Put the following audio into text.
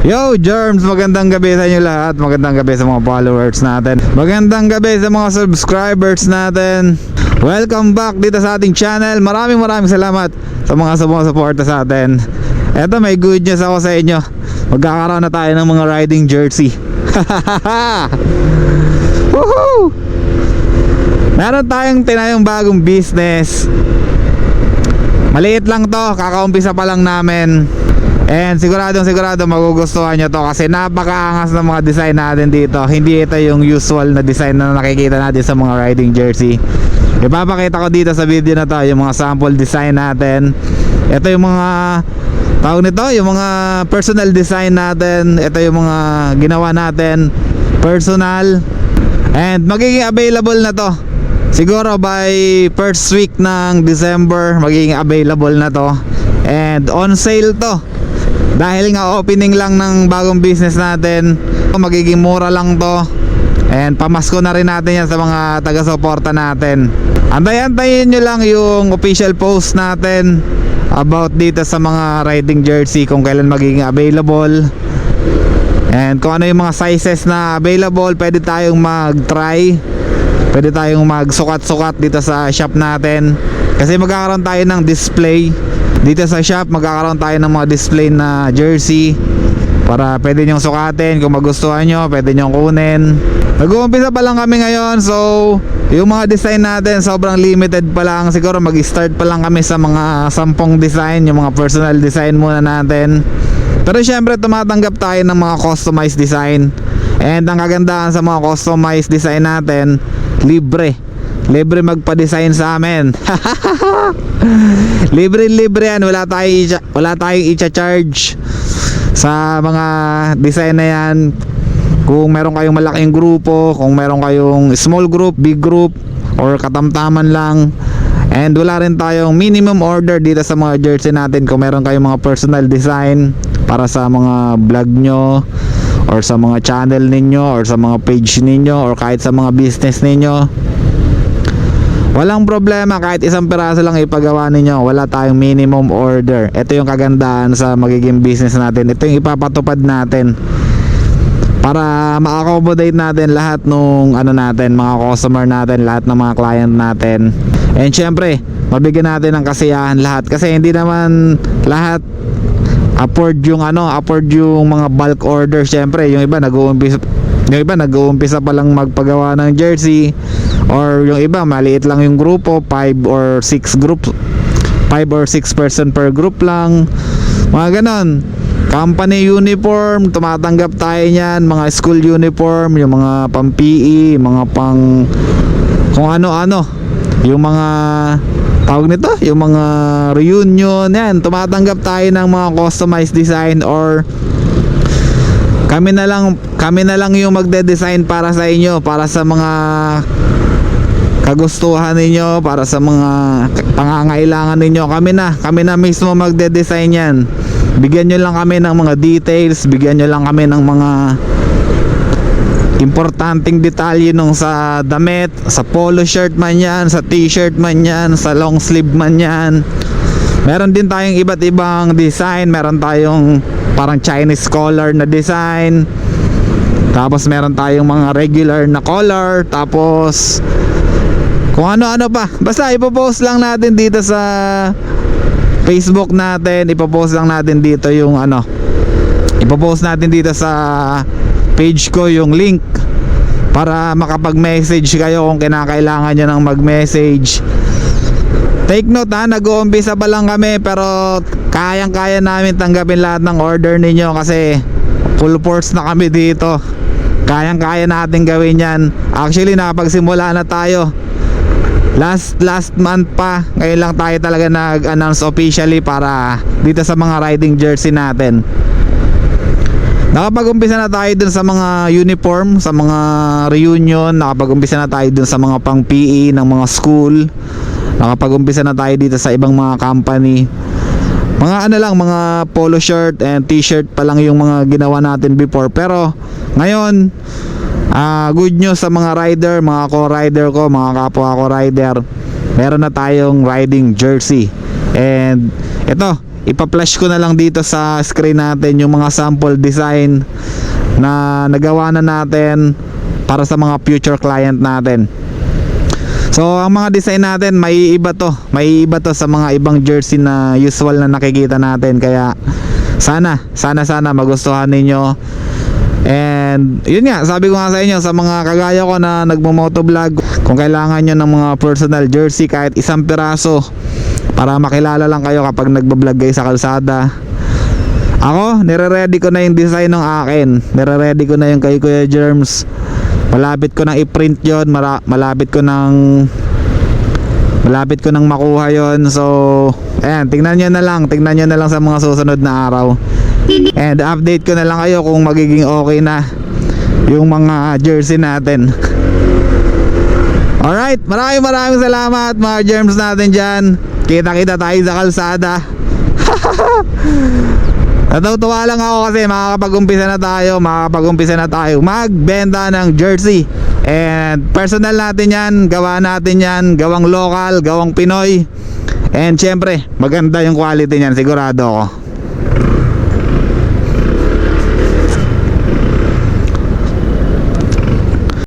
Yo Germs, magandang gabi sa inyo lahat. Magandang gabi sa mga followers natin. Magandang gabi sa mga subscribers natin. Welcome back dito sa ating channel. Maraming salamat sa mga sumusuporta sa atin. Eto, may good news ako sa inyo. Magkakaroon na tayo ng mga riding jersey. Woohoo! Meron tayong tinayong bagong business. Maliit lang to, kakaumpisa pa lang namin. And sigurado magugustuhan nyo to kasi napakaangas ng mga design natin dito. Hindi ito yung usual na design na nakikita natin sa mga riding jersey. Ipapakita ko dito sa video na to yung mga sample design natin. Ito yung mga tawag nito, yung mga personal design natin. Ito yung mga ginawa natin personal. And magiging available na to siguro by first week ng December. Magiging available na to. And on sale to dahil nga opening lang ng bagong business natin. Magiging mura lang to. And pamasko na rin natin yan sa mga taga-suporta natin. Antayin nyo lang yung official post natin about dito sa mga riding jersey, kung kailan magiging available. And kung ano yung mga sizes na available, pwede tayong mag-try. Pwede tayong magsukat-sukat dito sa shop natin. Kasi magkakaroon tayo ng display dito sa shop. Magkakaroon tayo ng mga display na jersey para pwede nyong sukatin. Kung magustuhan nyo, pwede nyong kunin. Nag-uumpisa pa lang kami ngayon. So yung mga design natin sobrang limited pa lang. Siguro mag-start pa lang kami sa mga 10 design. Yung mga personal design muna natin. Pero syempre tumatanggap tayo ng mga customized design. And ang kagandahan sa mga customized design natin, libre magpa-design sa amin. libre yan. Wala tayong i-charge sa mga design na yan. Kung meron kayong malaking grupo, kung meron kayong small group, big group, or katamtaman lang. And wala rin tayong minimum order dito sa mga jersey natin. Kung meron kayong mga personal design para sa mga vlog nyo, or sa mga channel ninyo, or sa mga page ninyo, or kahit sa mga business ninyo, walang problema. Kahit isang piraso lang ipagawa ninyo, wala tayong minimum order. Ito yung kagandahan sa magiging business natin. Ito yung ipapatupad natin para ma-accommodate natin lahat nung natin, mga customer natin, lahat ng mga client natin. And syempre mabigyan natin ng kasiyahan lahat, kasi hindi naman lahat afford yung mga bulk order. Syempre yung iba nag-uumpisa pa lang magpagawa ng jersey, or yung iba maliit lang yung grupo, 5 or 6 person per group lang, mga ganon. Company uniform, tumatanggap tayo niyan. Mga school uniform, yung mga pang PE, mga pang kung ano-ano, yung mga tawag nito, yung mga reunion, yan, tumatanggap tayo ng mga customized design. Or kami na lang yung magde-design para sa inyo, para sa mga kagustuhan ninyo, para sa mga pangangailangan ninyo. Kami na mismo magde-design yan. Bigyan nyo lang kami ng mga details, bigyan nyo lang kami ng mga importanteng detalye nung sa damit, sa polo shirt man yan, sa t-shirt man yan, sa long sleeve man yan. Meron din tayong iba't ibang design. Meron tayong parang Chinese collar na design. Tapos meron tayong mga regular na collar. Tapos kung ano-ano pa. Basta ipopost lang natin dito sa Facebook natin. Ipopost lang natin dito yung ipopost natin dito sa page ko yung link para makapag-message kayo kung kinakailangan nyo ng mag-message. Take note nag-uumpisa pa lang kami, pero kayang-kaya namin tanggapin lahat ng order ninyo kasi full force na kami dito. Kayang-kaya natin gawin yan. Actually nakapagsimula na tayo last month pa. Ngayon lang tayo talaga nag-announce officially para dito sa mga riding jersey natin. Nakapag-umpisa na tayo dun sa mga uniform, sa mga reunion. Nakapag-umpisa na tayo dun sa mga pang PE ng mga school. Nakapag-umpisa na tayo dito sa ibang mga company. Mga mga polo shirt and t-shirt pa lang yung mga ginawa natin before. Pero ngayon, good news sa mga rider, mga co-rider ko, mga kapwa ko rider, meron na tayong riding jersey. And ito, ipa-flash ko na lang dito sa screen natin yung mga sample design na nagawa na natin para sa mga future client natin. So ang mga design natin may iba to sa mga ibang jersey na usual na nakikita natin, kaya sana magustuhan ninyo. And yun nga, sabi ko nga sa inyo, sa mga kagaya ko na nagmo-motovlog, kung kailangan nyo ng mga personal jersey kahit isang piraso para makilala lang kayo kapag nagbablog kayo sa kalsada, ako, nire-ready ko na yung design ng akin. Nire-ready ko na yung kay Kuya Germs. Malapit ko nang i-print yon, malapit ko nang makuha yon. So ayan, tingnan nyo na lang sa mga susunod na araw. And update ko na lang kayo kung magiging okay na yung mga jersey natin. Alright, maraming salamat mga germs natin dyan. Kita tayo sa kalsada. Natutuwa lang ako kasi makakapag-umpisa na tayo magbenta ng jersey. And personal natin yan, gawa natin yan, gawang local, gawang Pinoy. And syempre, maganda yung quality niyan, sigurado ako.